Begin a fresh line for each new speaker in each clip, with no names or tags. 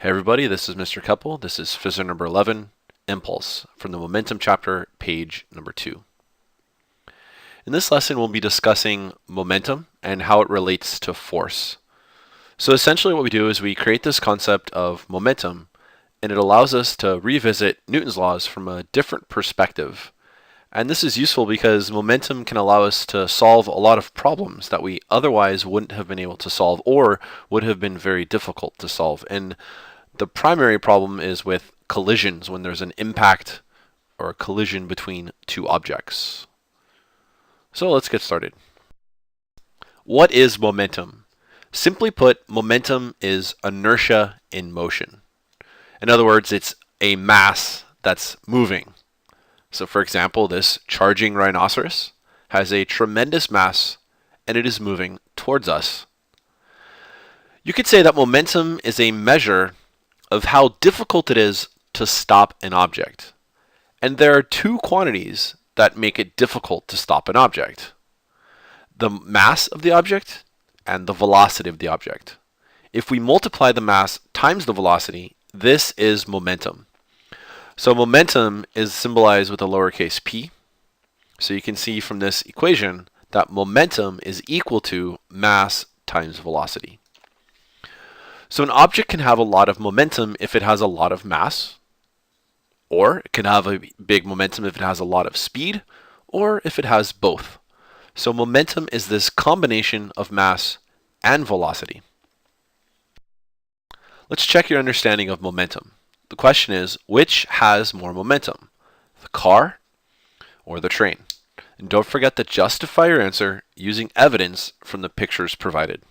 Hey everybody, this is Mr. Couple. This is PHYZR number 11, Impulse, from the Momentum chapter, page number 2. In this lesson, we'll be discussing momentum and how it relates to force. So essentially what we do is we create this concept of momentum, and it allows us to revisit Newton's laws from a different perspective. And this is useful because momentum can allow us to solve a lot of problems that we otherwise wouldn't have been able to solve or would have been very difficult to solve. And the primary problem is with collisions when there's an impact or a collision between two objects. So let's get started. What is momentum? Simply put, momentum is inertia in motion. In other words, it's a mass that's moving. So for example, this charging rhinoceros has a tremendous mass and it is moving towards us. You could say that momentum is a measure of how difficult it is to stop an object. And there are two quantities that make it difficult to stop an object: the mass of the object and the velocity of the object. If we multiply the mass times the velocity, this is momentum. So momentum is symbolized with a lowercase p. So you can see from this equation that momentum is equal to mass times velocity. So an object can have a lot of momentum if it has a lot of mass, or it can have a big momentum if it has a lot of speed, or if it has both. So momentum is this combination of mass and velocity. Let's check your understanding of momentum. The question is, which has more momentum, the car or the train? And don't forget to justify your answer using evidence from the pictures provided.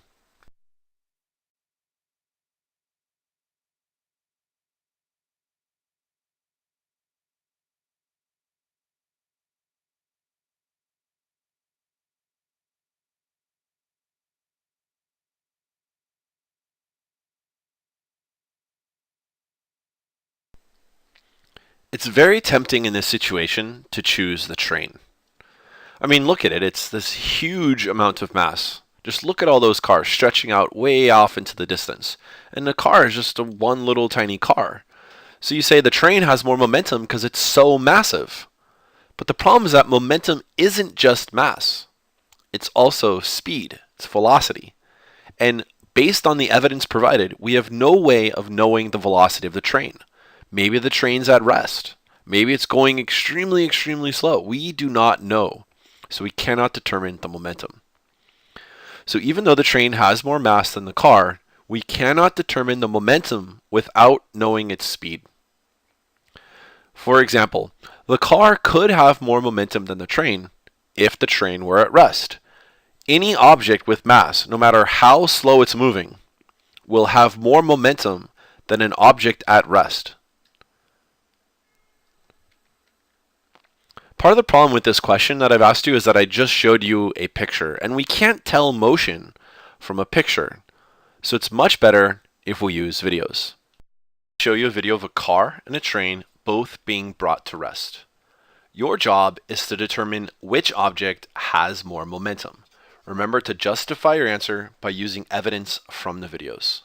It's very tempting in this situation to choose the train. I mean, look at it. It's this huge amount of mass. Just look at all those cars stretching out way off into the distance. And the car is just one little tiny car. So you say the train has more momentum because it's so massive. But the problem is that momentum isn't just mass. It's also speed. It's velocity. And based on the evidence provided, we have no way of knowing the velocity of the train. Maybe the train's at rest. Maybe it's going extremely, extremely slow. We do not know. So we cannot determine the momentum. So even though the train has more mass than the car, we cannot determine the momentum without knowing its speed. For example, the car could have more momentum than the train if the train were at rest. Any object with mass, no matter how slow it's moving, will have more momentum than an object at rest. Part of the problem with this question that I've asked you is that I just showed you a picture, and we can't tell motion from a picture. So it's much better if we use videos. I'll show you a video of a car and a train both being brought to rest. Your job is to determine which object has more momentum. Remember to justify your answer by using evidence from the videos.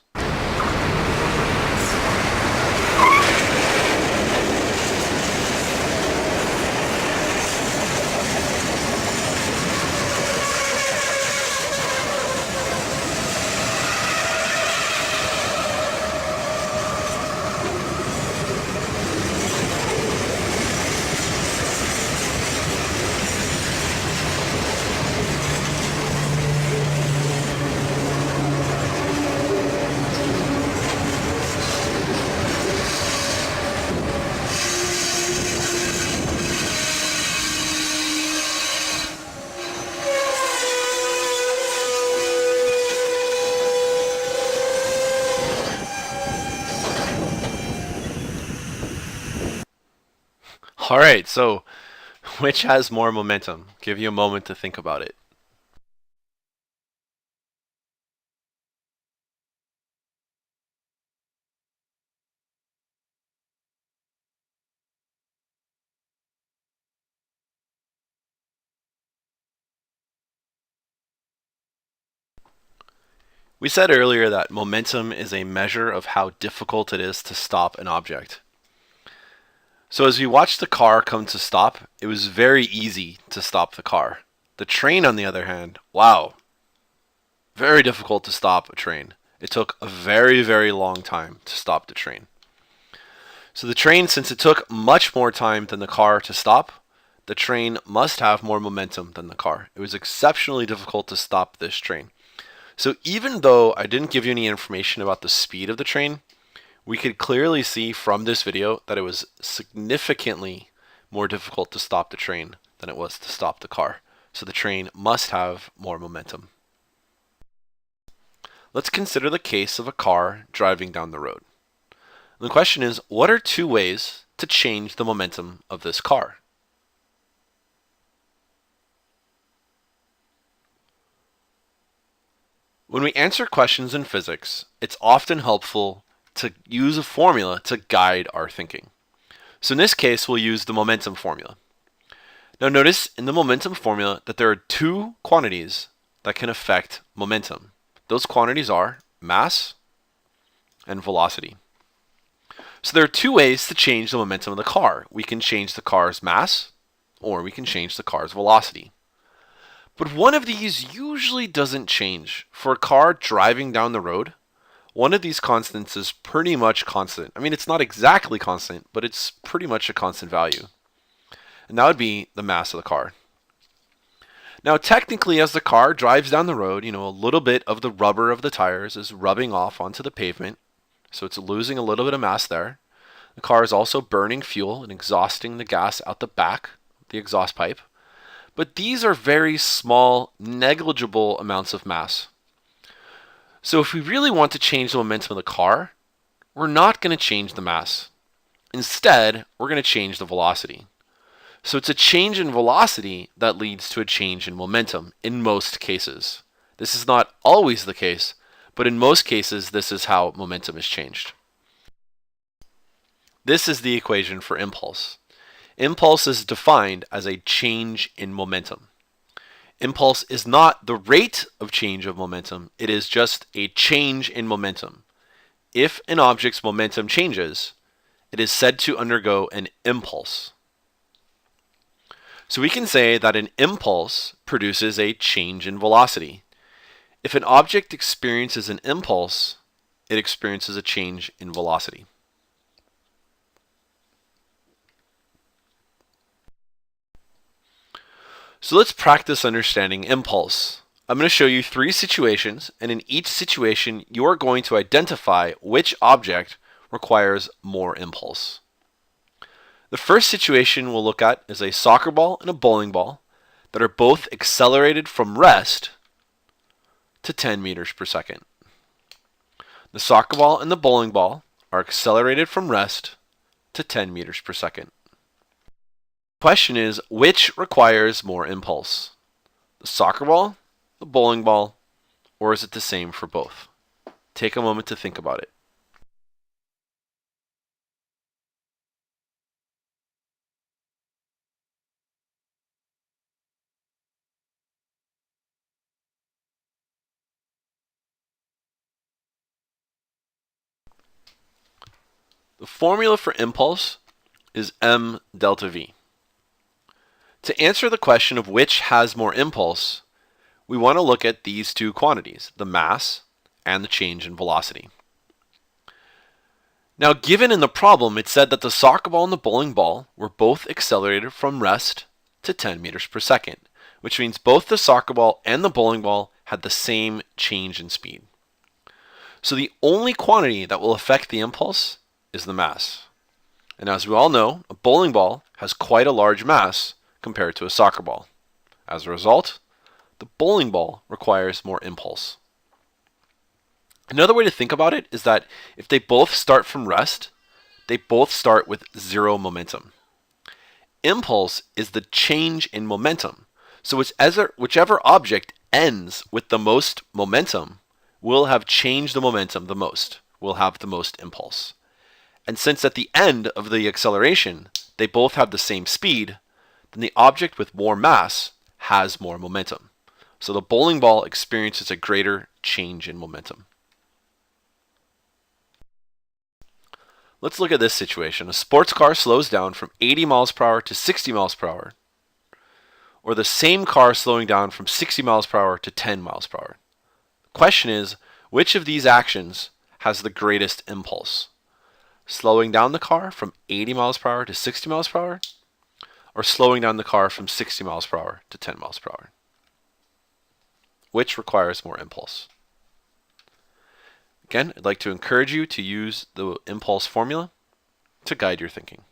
All right, so which has more momentum? Give you a moment to think about it. We said earlier that momentum is a measure of how difficult it is to stop an object. So as we watched the car come to stop, it was very easy to stop the car. The train, on the other hand, wow, very difficult to stop a train. It took a very, very long time to stop the train. So the train, since it took much more time than the car to stop, the train must have more momentum than the car. It was exceptionally difficult to stop this train. So even though I didn't give you any information about the speed of the train, we could clearly see from this video that it was significantly more difficult to stop the train than it was to stop the car. So the train must have more momentum. Let's consider the case of a car driving down the road. And the question is, what are two ways to change the momentum of this car? When we answer questions in physics, it's often helpful to use a formula to guide our thinking. So in this case, we'll use the momentum formula. Now notice in the momentum formula that there are two quantities that can affect momentum. Those quantities are mass and velocity. So there are two ways to change the momentum of the car. We can change the car's mass, or we can change the car's velocity. But one of these usually doesn't change. For a car driving down the road, one of these constants is pretty much constant. I mean, it's not exactly constant, but it's pretty much a constant value. And that would be the mass of the car. Now, technically, as the car drives down the road, a little bit of the rubber of the tires is rubbing off onto the pavement. So it's losing a little bit of mass there. The car is also burning fuel and exhausting the gas out the back, the exhaust pipe. But these are very small, negligible amounts of mass. So if we really want to change the momentum of the car, we're not going to change the mass. Instead, we're going to change the velocity. So it's a change in velocity that leads to a change in momentum in most cases. This is not always the case, but in most cases, this is how momentum is changed. This is the equation for impulse. Impulse is defined as a change in momentum. Impulse is not the rate of change of momentum, it is just a change in momentum. If an object's momentum changes, it is said to undergo an impulse. So we can say that an impulse produces a change in velocity. If an object experiences an impulse, it experiences a change in velocity. So let's practice understanding impulse. I'm going to show you 3 situations, and in each situation, you are going to identify which object requires more impulse. The first situation we'll look at is a soccer ball and a bowling ball that are both accelerated from rest to 10 meters per second. The soccer ball and the bowling ball are accelerated from rest to 10 meters per second. The question is, which requires more impulse? The soccer ball, the bowling ball, or is it the same for both? Take a moment to think about it. The formula for impulse is m delta v. To answer the question of which has more impulse, we want to look at these two quantities, the mass and the change in velocity. Now, given in the problem, it said that the soccer ball and the bowling ball were both accelerated from rest to 10 meters per second, which means both the soccer ball and the bowling ball had the same change in speed. So the only quantity that will affect the impulse is the mass. And as we all know, a bowling ball has quite a large mass compared to a soccer ball. As a result, the bowling ball requires more impulse. Another way to think about it is that if they both start from rest, they both start with 0 momentum. Impulse is the change in momentum. So whichever object ends with the most momentum will have changed the momentum the most, will have the most impulse. And since at the end of the acceleration, they both have the same speed, then the object with more mass has more momentum. So the bowling ball experiences a greater change in momentum. Let's look at this situation. A sports car slows down from 80 miles per hour to 60 miles per hour, or the same car slowing down from 60 miles per hour to 10 miles per hour. The question is, which of these actions has the greatest impulse? Slowing down the car from 80 miles per hour to 60 miles per hour, or slowing down the car from 60 miles per hour to 10 miles per hour? Which requires more impulse? Again, I'd like to encourage you to use the impulse formula to guide your thinking.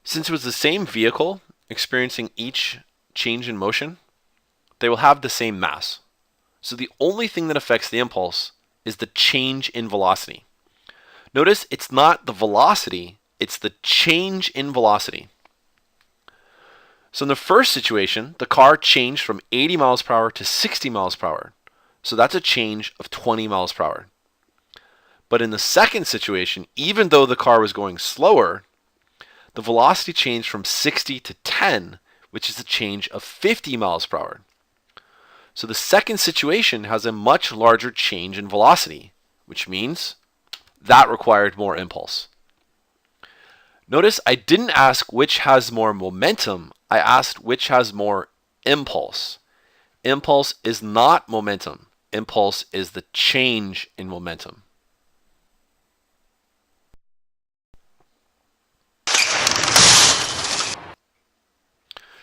Since it was the same vehicle experiencing each change in motion, they will have the same mass. So the only thing that affects the impulse is the change in velocity. Notice it's not the velocity, it's the change in velocity. So in the first situation, the car changed from 80 miles per hour to 60 miles per hour. So that's a change of 20 miles per hour. But in the second situation, even though the car was going slower, the velocity changed from 60 to 10, which is a change of 50 miles per hour. So the second situation has a much larger change in velocity, which means that required more impulse. Notice I didn't ask which has more momentum, I asked which has more impulse. Impulse is not momentum. Impulse is the change in momentum.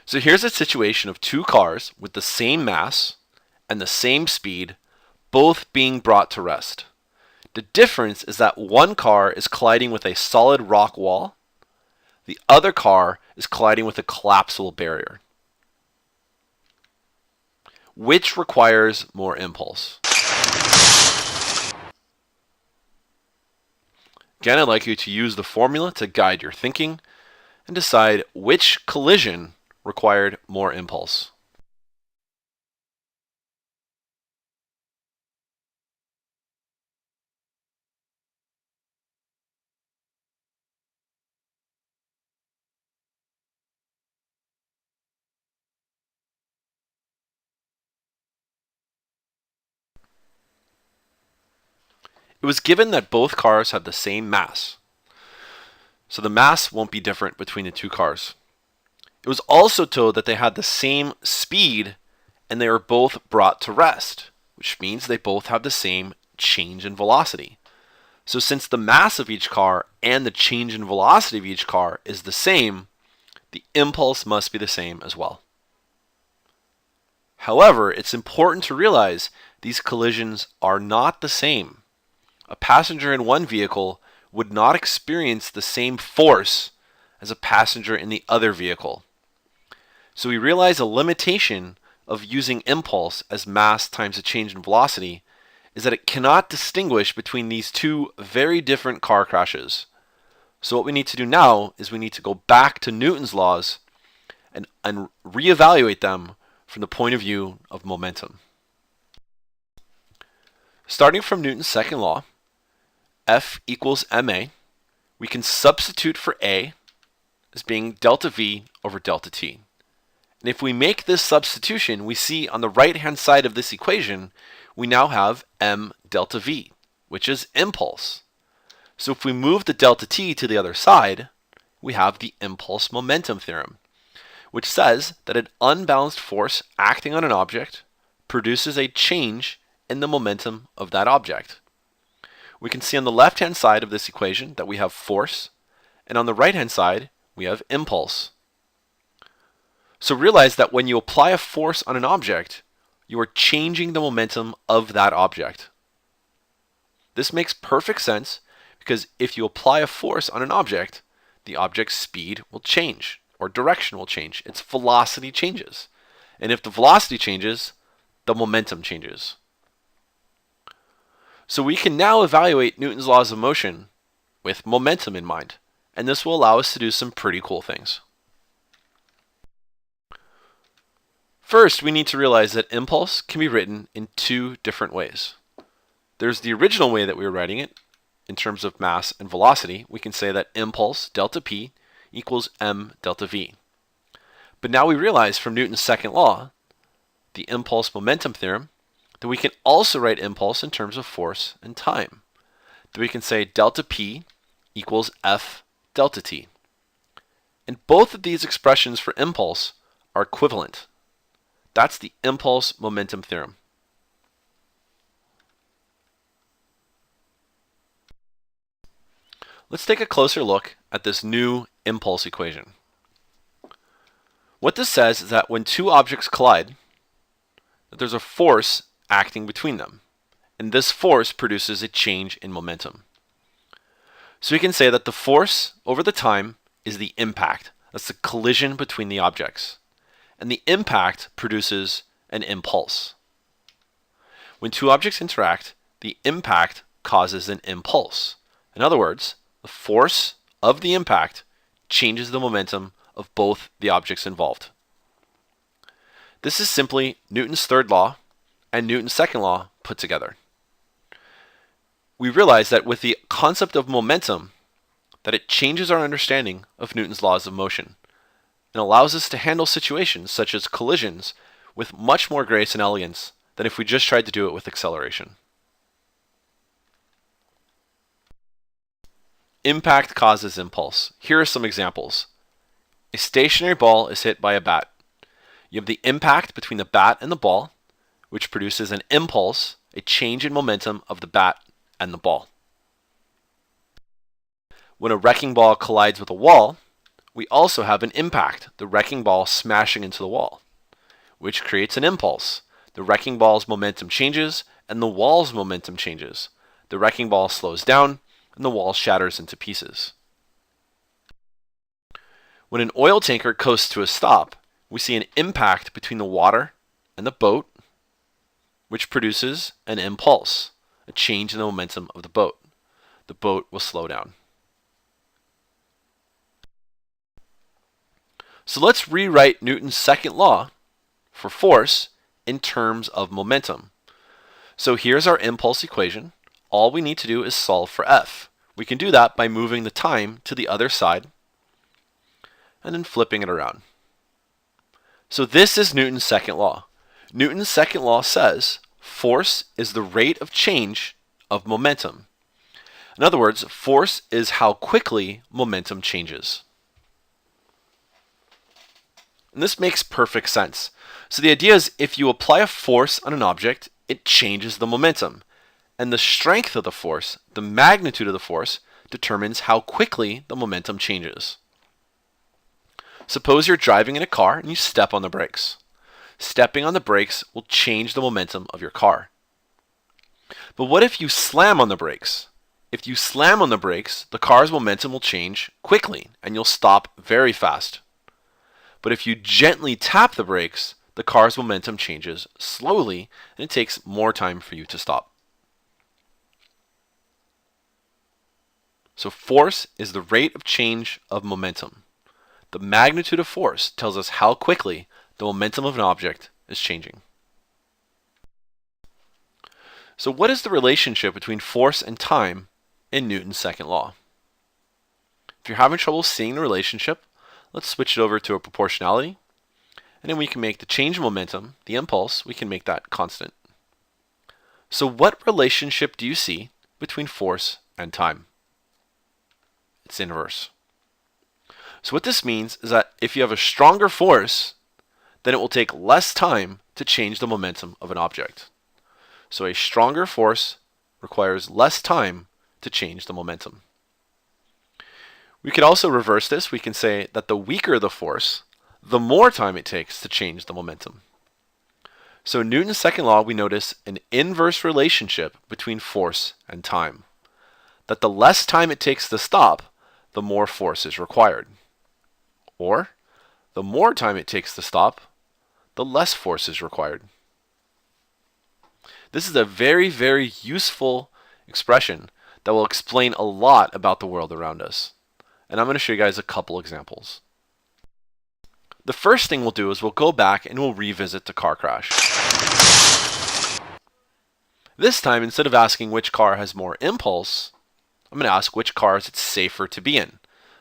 So here's a situation of two cars with the same mass and the same speed, both being brought to rest. The difference is that one car is colliding with a solid rock wall, the other car is colliding with a collapsible barrier. Which requires more impulse? Again, I'd like you to use the formula to guide your thinking and decide which collision required more impulse. It was given that both cars have the same mass, so the mass won't be different between the two cars. It was also told that they had the same speed and they were both brought to rest, which means they both have the same change in velocity. So since the mass of each car and the change in velocity of each car is the same, the impulse must be the same as well. However, it's important to realize these collisions are not the same. A passenger in one vehicle would not experience the same force as a passenger in the other vehicle. So we realize a limitation of using impulse as mass times a change in velocity is that it cannot distinguish between these two very different car crashes. So what we need to do now is we need to go back to Newton's laws and reevaluate them from the point of view of momentum. Starting from Newton's second law, F equals ma, we can substitute for A as being delta V over delta T. And if we make this substitution, we see on the right-hand side of this equation, we now have m delta V, which is impulse. So if we move the delta T to the other side, we have the impulse momentum theorem, which says that an unbalanced force acting on an object produces a change in the momentum of that object. We can see on the left-hand side of this equation that we have force, and on the right-hand side, we have impulse. So realize that when you apply a force on an object, you are changing the momentum of that object. This makes perfect sense because if you apply a force on an object, the object's speed will change or direction will change. Its velocity changes. And if the velocity changes, the momentum changes. So we can now evaluate Newton's laws of motion with momentum in mind, and this will allow us to do some pretty cool things. First, we need to realize that impulse can be written in two different ways. There's the original way that we were writing it in terms of mass and velocity. We can say that impulse delta p equals m delta v. But now we realize from Newton's second law, the impulse momentum theorem, that we can also write impulse in terms of force and time. That we can say delta p equals f delta t. And both of these expressions for impulse are equivalent. That's the impulse momentum theorem. Let's take a closer look at this new impulse equation. What this says is that when two objects collide, that there's a force acting between them, and this force produces a change in momentum. So we can say that the force over the time is the impact. That's the collision between the objects. And the impact produces an impulse. When two objects interact, the impact causes an impulse. In other words, the force of the impact changes the momentum of both the objects involved. This is simply Newton's third law and Newton's second law put together. We realize that with the concept of momentum, that it changes our understanding of Newton's laws of motion and allows us to handle situations such as collisions with much more grace and elegance than if we just tried to do it with acceleration. Impact causes impulse. Here are some examples. A stationary ball is hit by a bat. You have the impact between the bat and the ball, which produces an impulse, a change in momentum of the bat and the ball. When a wrecking ball collides with a wall, we also have an impact, the wrecking ball smashing into the wall, which creates an impulse. The wrecking ball's momentum changes and the wall's momentum changes. The wrecking ball slows down and the wall shatters into pieces. When an oil tanker coasts to a stop, we see an impact between the water and the boat, which produces an impulse, a change in the momentum of the boat. The boat will slow down. So let's rewrite Newton's second law for force in terms of momentum. So here's our impulse equation. All we need to do is solve for f. We can do that by moving the time to the other side and then flipping it around. So this is Newton's second law. Newton's second law says force is the rate of change of momentum. In other words, force is how quickly momentum changes. And this makes perfect sense. So the idea is if you apply a force on an object, it changes the momentum. And the strength of the force, the magnitude of the force, determines how quickly the momentum changes. Suppose you're driving in a car and you step on the brakes. Stepping on the brakes will change the momentum of your car. But what if you slam on the brakes? If you slam on the brakes, the car's momentum will change quickly and you'll stop very fast. But if you gently tap the brakes, the car's momentum changes slowly and it takes more time for you to stop. So force is the rate of change of momentum. The magnitude of force tells us how quickly the momentum of an object is changing. So what is the relationship between force and time in Newton's second law? If you're having trouble seeing the relationship, let's switch it over to a proportionality, and then we can make the change in momentum, the impulse, we can make that constant. So what relationship do you see between force and time? It's inverse. So what this means is that if you have a stronger force, then it will take less time to change the momentum of an object. So a stronger force requires less time to change the momentum. We could also reverse this. We can say that the weaker the force, the more time it takes to change the momentum. So in Newton's second law, we notice an inverse relationship between force and time. That the less time it takes to stop, the more force is required. Or, the more time it takes to stop, the less force is required. This is a very, very useful expression that will explain a lot about the world around us. And I'm going to show you guys a couple examples. The first thing we'll do is we'll go back and we'll revisit the car crash. This time, instead of asking which car has more impulse, I'm going to ask which car is it safer to be in.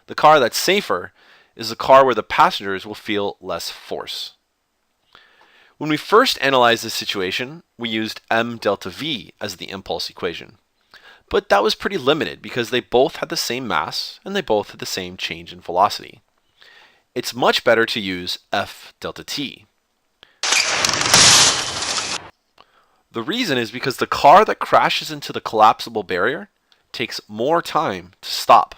The car that's safer is the car where the passengers will feel less force. When we first analyzed this situation, we used m delta v as the impulse equation. But that was pretty limited because they both had the same mass and they both had the same change in velocity. It's much better to use f delta t. The reason is because the car that crashes into the collapsible barrier takes more time to stop.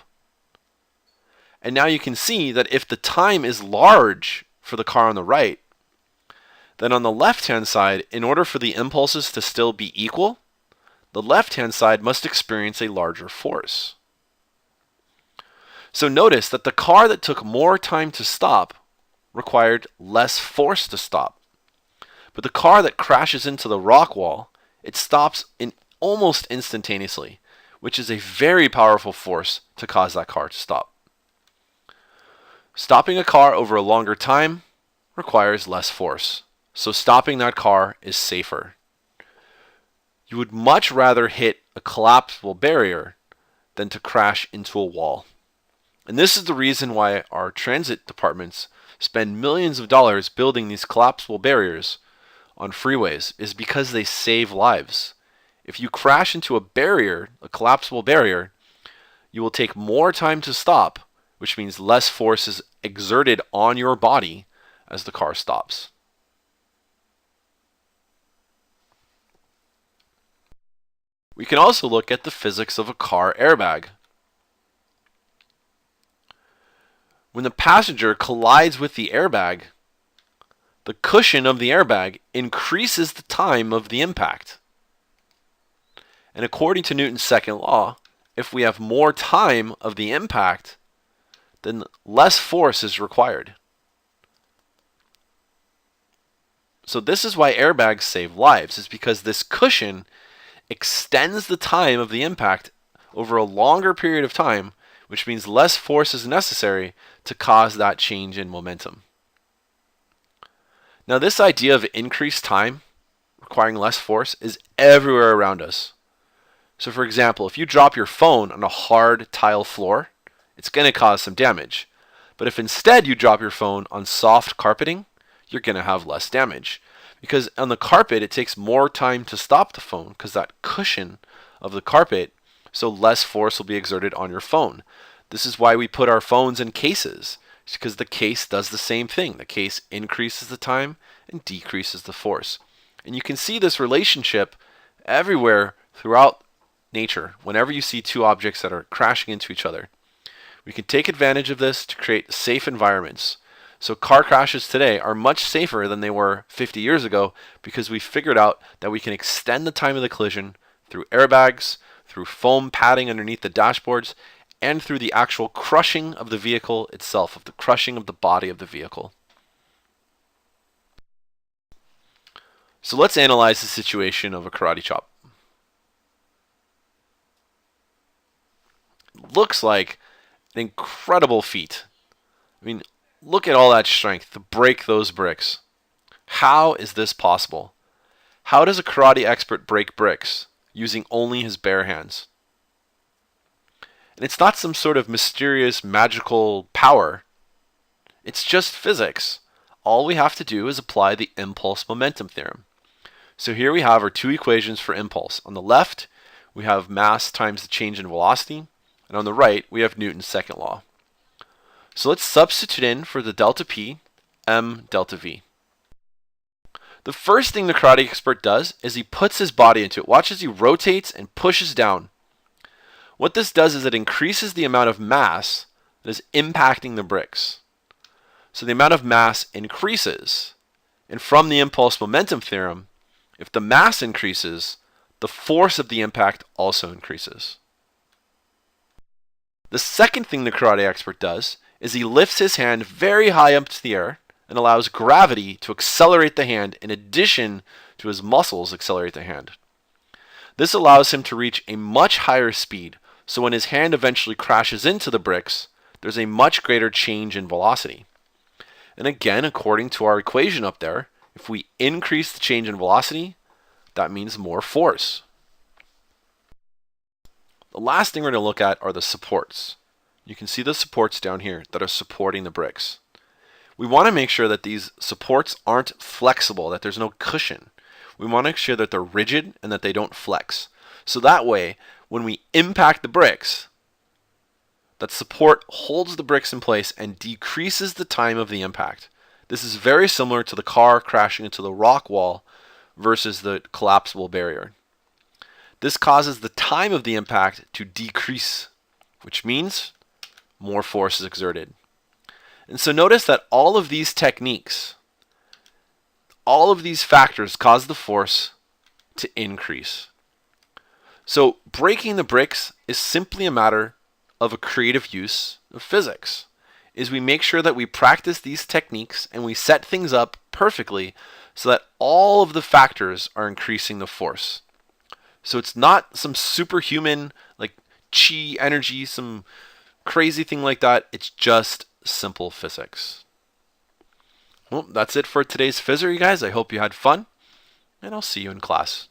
And now you can see that if the time is large for the car on the right, then on the left-hand side, in order for the impulses to still be equal, the left-hand side must experience a larger force. So notice that the car that took more time to stop required less force to stop. But the car that crashes into the rock wall, it stops in almost instantaneously, which is a very powerful force to cause that car to stop. Stopping a car over a longer time requires less force, so stopping that car is safer. You would much rather hit a collapsible barrier than to crash into a wall. And this is the reason why our transit departments spend millions of dollars building these collapsible barriers on freeways, is because they save lives. If you crash into a barrier, a collapsible barrier, you will take more time to stop, which means less force is exerted on your body as the car stops. We can also look at the physics of a car airbag. When the passenger collides with the airbag, the cushion of the airbag increases the time of the impact. And according to Newton's second law, if we have more time of the impact, then less force is required. So this is why airbags save lives, is because this cushion extends the time of the impact over a longer period of time, which means less force is necessary to cause that change in momentum. Now, this idea of increased time requiring less force is everywhere around us. So for example, if you drop your phone on a hard tile floor, it's going to cause some damage. But if instead you drop your phone on soft carpeting, you're going to have less damage. Because on the carpet, it takes more time to stop the phone because that cushion of the carpet, so less force will be exerted on your phone. This is why we put our phones in cases. It's because the case does the same thing. The case increases the time and decreases the force. And you can see this relationship everywhere throughout nature. Whenever you see two objects that are crashing into each other, we can take advantage of this to create safe environments. So car crashes today are much safer than they were 50 years ago because we figured out that we can extend the time of the collision through airbags, through foam padding underneath the dashboards, and through the actual crushing of the vehicle itself, of the crushing of the body of the vehicle. So let's analyze the situation of a karate chop. It looks like an incredible feat. I mean, look at all that strength to break those bricks. How is this possible? How does a karate expert break bricks using only his bare hands? And it's not some sort of mysterious magical power. It's just physics. All we have to do is apply the impulse momentum theorem. So here we have our two equations for impulse. On the left, we have mass times the change in velocity. And on the right, we have Newton's second law. So let's substitute in for the delta P, m delta V. The first thing the karate expert does is he puts his body into it. Watch as he rotates and pushes down. What this does is it increases the amount of mass that is impacting the bricks. So the amount of mass increases. And from the impulse momentum theorem, if the mass increases, the force of the impact also increases. The second thing the karate expert does is he lifts his hand very high up to the air and allows gravity to accelerate the hand in addition to his muscles accelerate the hand. This allows him to reach a much higher speed, so when his hand eventually crashes into the bricks, there's a much greater change in velocity. And again, according to our equation up there, if we increase the change in velocity, that means more force. The last thing we're going to look at are the supports. You can see the supports down here that are supporting the bricks. We want to make sure that these supports aren't flexible, that there's no cushion. We want to make sure that they're rigid and that they don't flex. So that way, when we impact the bricks, that support holds the bricks in place and decreases the time of the impact. This is very similar to the car crashing into the rock wall versus the collapsible barrier. This causes the time of the impact to decrease, which means more force is exerted. And so notice that all of these techniques, all of these factors cause the force to increase. So breaking the bricks is simply a matter of a creative use of physics. Is we make sure that we practice these techniques and we set things up perfectly so that all of the factors are increasing the force. So it's not some superhuman like chi energy, some crazy thing like that. It's just simple physics. Well, that's it for today's PHYZR, you guys. I hope you had fun, and I'll see you in class.